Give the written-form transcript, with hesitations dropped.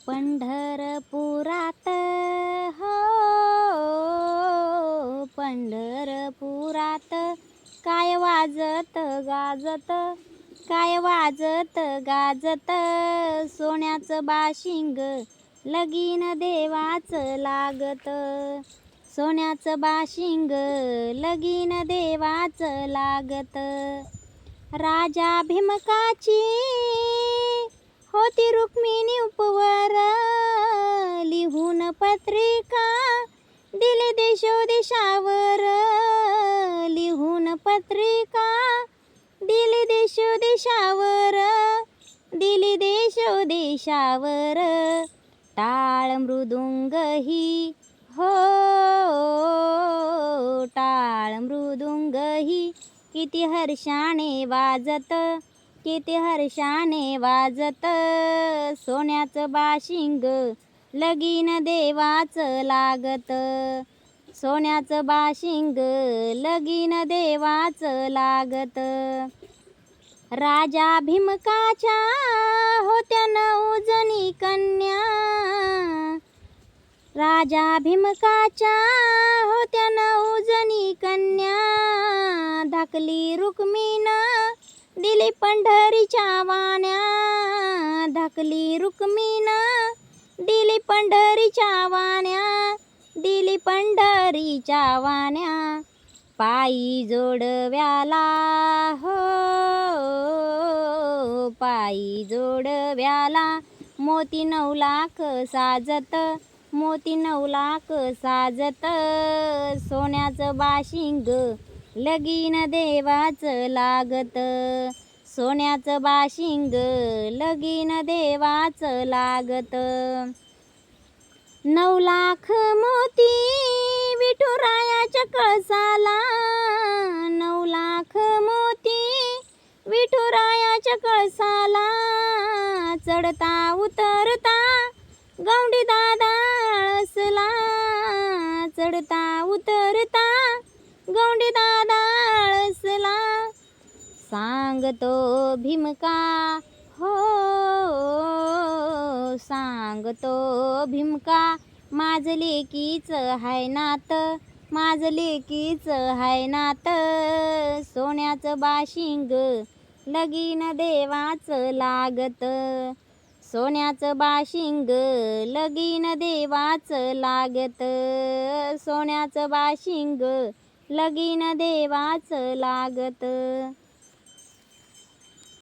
पंढरपुरात हो पंढरपुरात काय वाजत गाजत, काय वाजत गाजत, सोन्याचं बाशिंग लगीन देवाचं लागत, सोन्याचं बाशिंग लगीन देवाचं लागत. राजा भीमकाची होती रुक्मिणी उपवर, लिहून पत्रिका दिली देशोदेशावर, लिहून पत्रिका दिली देशोदेशावर, दिली देशोदेशावर. टाळ मृदुंग ही हो टाळ मृदुंग ही किती हर्षाने वाजत, किती हर्षाने वाजत, सोन्याचं बाशिंग लगीन देवाचं लागत, सोन्याचं बाशिंग लगीन देवाचं लागत. राजा भीमकाच्या होत्या 9 जणी कन्या, राजा भीमकाच्या होत्या 9 जणी कन्या, धाकली रुक्मिण दिली पंढरीच्या वाण्या, धाकली रुक्मिण दिली पंढरीच्या वाण्या, दिली पंढरीच्या वाण्या. पायी जोडव्याला हो पायी जोडव्याला मोती 9 लाख साजत, मोती 9 लाख साजत, सोन्याचं बाशिंग लगीन देवाचं लागत, सोन्याचं बाशिंग लगीन देवाचं लागत. 9 लाख मोती विठुरायाच्या कळसाला, 9 लाख मोती विठुरायाच्या कळसाला, चढता उतरता गौंडी दादा आळसला, चढता उतरता गौंडी दादा आळसला. सांगतो भीमका हो सांगतो भीमका, माझं लेकीचं हाय नात, माझं लेकीचं हाय नात, सोन्याचं बाशिंग लगीन देवाचं लागत, सोन्याचं बाशिंग लगीन देवाचं लागत, सोन्याचं बाशिंग लगीन देवाचं लागत.